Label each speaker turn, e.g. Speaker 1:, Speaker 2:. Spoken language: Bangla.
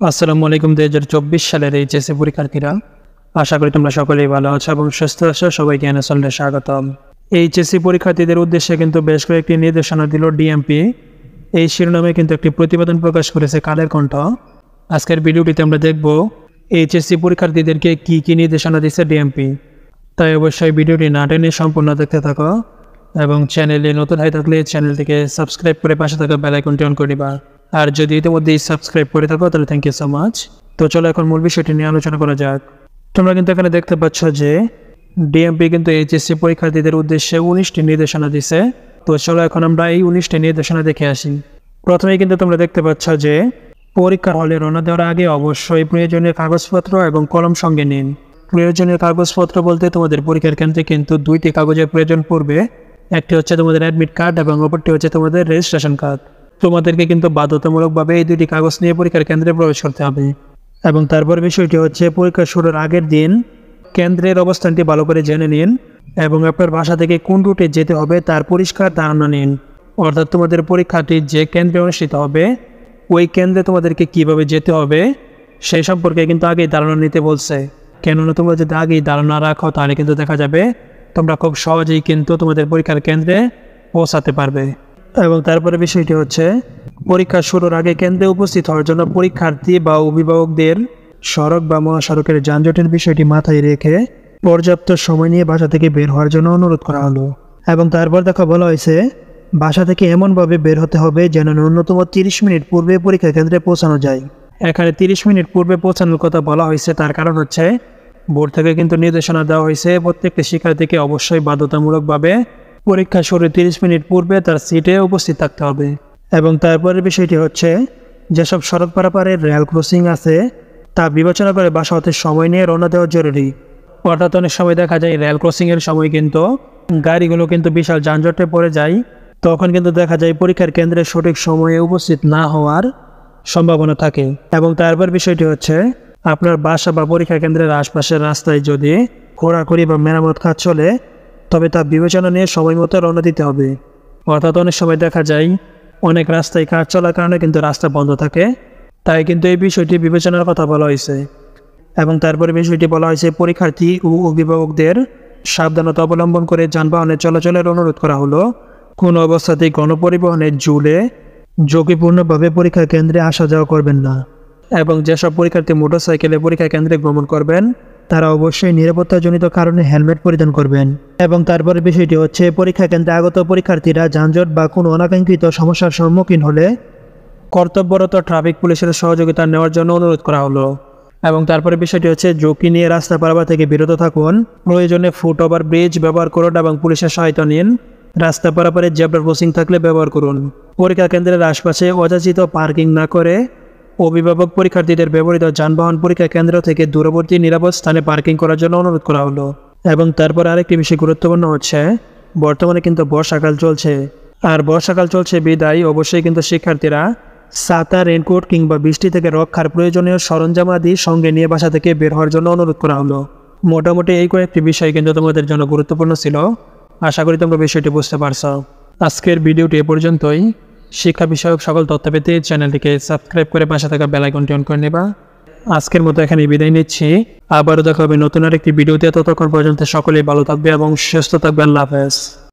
Speaker 1: আসসালামু আলাইকুম। 2024 সালের এইচএসসি পরীক্ষার্থীরা, আশা করি তোমরা সকলেই ভালো আছো এবং সুস্থ আছো। সবাইকে চ্যানেলে স্বাগতম। এইচএসসি পরীক্ষার্থীদের উদ্দেশ্যে কিন্তু বেশ কয়েকটি নির্দেশনা দিল ডিএমপি। এই শিরোনামে কিন্তু একটি প্রতিবেদন প্রকাশ করেছে কালের কণ্ঠ। আজকের ভিডিওটিতে আমরা দেখব এইচএসসি পরীক্ষার্থীদেরকে কী কী নির্দেশনা দিচ্ছে ডিএমপি। তাই অবশ্যই ভিডিওটি না টেনে সম্পূর্ণ দেখতে থাকো এবং চ্যানেলে নতুন হয়ে থাকলে চ্যানেলটিকে সাবস্ক্রাইব করে পাশে থাকা বেল আইকনটি অন করে দিবা। আর যদি ইতিমধ্যেই সাবস্ক্রাইব করে থাকো তাহলে থ্যাংক ইউ সো মাচ। তো চলো এখন মূল বিষয়টি নিয়ে আলোচনা করা যাক। তোমরা কিন্তু এখানে দেখতে পাচ্ছ যে ডিএমপি কিন্তু এইচএসসি পরীক্ষার্থীদের উদ্দেশ্যে 19টি নির্দেশনা দিছে। তো চলো এখন আমরা এই 19টি নির্দেশনা দেখে আসি। প্রথমেই কিন্তু তোমরা দেখতে পাচ্ছ যে পরীক্ষার হলে রওনা দেওয়ার আগে অবশ্যই প্রয়োজনীয় কাগজপত্র এবং কলম সঙ্গে নিন। প্রয়োজনীয় কাগজপত্র বলতে তোমাদের পরীক্ষার কেন্দ্রে কিন্তু দুইটি কাগজের প্রয়োজন পড়বে। একটি হচ্ছে তোমাদের অ্যাডমিট কার্ড এবং অপরটি হচ্ছে তোমাদের রেজিস্ট্রেশন কার্ড। তোমাদেরকে কিন্তু বাধ্যতামূলকভাবে এই দুইটি কাগজ নিয়ে পরীক্ষার কেন্দ্রে প্রবেশ করতে হবে। এবং তারপর বিষয়টি হচ্ছে পরীক্ষা শুরুর আগের দিন কেন্দ্রের অবস্থানটি ভালো করে জেনে নিন এবং আপনার বাসা থেকে কোন রুটে যেতে হবে তার পরিষ্কার ধারণা নিন। অর্থাৎ তোমাদের পরীক্ষাটি যে কেন্দ্রে অনুষ্ঠিত হবে ওই কেন্দ্রে তোমাদেরকে কিভাবে যেতে হবে সেই সম্পর্কে কিন্তু আগেই ধারণা নিতে বলছে। কেননা তোমরা যদি আগেই ধারণা রাখো তাহলে কিন্তু দেখা যাবে তোমরা খুব সহজেই কিন্তু তোমাদের পরীক্ষার কেন্দ্রে পৌঁছাতে পারবে। এবং তারপরে বিষয়টি হচ্ছে পরীক্ষা শুরুর আগে কেন্দ্রে উপস্থিত হওয়ার জন্য পরীক্ষার্থী বা অভিভাবকদের সড়ক বা মহাসড়কের যানজটের বিষয়টি মাথায় রেখে পর্যাপ্ত সময় নিয়ে বাসা থেকে বের হওয়ার জন্য অনুরোধ করা হলো। এবং তারপর দেখা বলা হয়েছে বাসা থেকে এমনভাবে বের হতে হবে যেন ন্যূনতম 30 মিনিট পূর্বে পরীক্ষা কেন্দ্রে পৌঁছানো যায়। এখানে 30 মিনিট পূর্বে পৌঁছানোর কথা বলা হয়েছে, তার কারণ হচ্ছে বোর্ড থেকে কিন্তু নির্দেশনা দেওয়া হয়েছে প্রত্যেকটি শিক্ষার্থীকে অবশ্যই বাধ্যতামূলকভাবে পরীক্ষা শুরুর 30 মিনিট পূর্বে তার সিটে উপস্থিত থাকতে হবে। এবং তারপরের বিষয়টি হচ্ছে যেসব সড়ক পারাপারের রেল ক্রসিং আছে তা বিবেচনা করে বাসা হতে সময় নিয়ে রওনা দেওয়া জরুরি। অর্থাৎ অনেক সময় দেখা যায় রেল ক্রসিংয়ের সময় কিন্তু গাড়িগুলো কিন্তু বিশাল যানজটে পড়ে যায়, তখন কিন্তু দেখা যায় পরীক্ষার কেন্দ্রে সঠিক সময়ে উপস্থিত না হওয়ার সম্ভাবনা থাকে। এবং তারপর বিষয়টি হচ্ছে আপনার বাসা বা পরীক্ষা কেন্দ্রের আশপাশের রাস্তায় যদি খোঁড়াখুড়ি বা মেরামত কাজ চলে তবে তা বিবেচনা নিয়ে সময় মতো রওনা দিতে হবে। অর্থাৎ অনেক সময় দেখা যায় অনেক রাস্তায় কাজ চলার কারণে কিন্তু রাস্তা বন্ধ থাকে, তাই কিন্তু এই বিষয়টি বিবেচনার কথা বলা হয়েছে। এবং তারপরে বিষয়টি বলা হয়েছে পরীক্ষার্থী ও অভিভাবকদের সাবধানতা অবলম্বন করে যানবাহনের চলাচলের অনুরোধ করা হলো। কোনো অবস্থাতেই গণপরিবহনের ঝুলে ঝুঁকিপূর্ণভাবে পরীক্ষা কেন্দ্রে আসা যাওয়া করবেন না। এবং যেসব পরীক্ষার্থী মোটরসাইকেলে পরীক্ষা কেন্দ্রে ভ্রমণ করবেন তারা অবশ্যই নিরাপত্তাজনিত কারণে হেলমেট পরিধান করবেন। এবং তারপরে বিষয়টি হচ্ছে পরীক্ষা কেন্দ্রে আগত পরীক্ষার্থীরা যানজট বা কোনো অনাকাঙ্ক্ষিত সমস্যার সম্মুখীন হলে কর্তব্যরত ট্রাফিক পুলিশের সহযোগিতা নেওয়ার জন্য অনুরোধ করা হলো। এবং তারপরে বিষয়টি হচ্ছে ঝুঁকি নিয়ে রাস্তা পারাপার থেকে বিরত থাকুন। প্রয়োজনে ফুট ওভার ব্রিজ ব্যবহার করুন এবং পুলিশের সহায়তা নিন। রাস্তা পারাপারে জেব্রা ক্রসিং থাকলে ব্যবহার করুন। পরীক্ষা কেন্দ্রের আশপাশে অযাচিত পার্কিং না করে অভিভাবক পরীক্ষার্থীদের ব্যবহৃত যানবাহন পরীক্ষা কেন্দ্র থেকে দূরবর্তী নিরাপদ স্থানে পার্কিং করার জন্য অনুরোধ করা হলো। এবং তারপর আরেকটি বিষয় গুরুত্বপূর্ণ হচ্ছে বর্তমানে কিন্তু বর্ষাকাল চলছে, আর বর্ষাকাল চলছে বিদায় অবশ্যই কিন্তু শিক্ষার্থীরা ছাতা, রেনকোট কিংবা বৃষ্টি থেকে রক্ষার প্রয়োজনীয় সরঞ্জাম আদি সঙ্গে নিয়ে বাসা থেকে বের হওয়ার জন্য অনুরোধ করা হলো। মোটামুটি এই কয়েকটি বিষয় কিন্তু তোমাদের জন্য গুরুত্বপূর্ণ ছিল। আশা করি তোমরা বিষয়টি বুঝতে পারছো। আজকের ভিডিওটি এ পর্যন্তই। শিক্ষা বিষয়ক সকল তথ্য পেতে চ্যানেলটিকে সাবস্ক্রাইব করে পাশে থাকা বেল আইকনটি অন করে নেবা। আজকের মতো এখানে বিদায় নিচ্ছি। আবারও দেখা হবে নতুন আরেকটি ভিডিওতে। ততক্ষণ পর্যন্ত সকলেই ভালো থাকবে এবং সুস্থ থাকবে। আল্লাহ হাফেজ।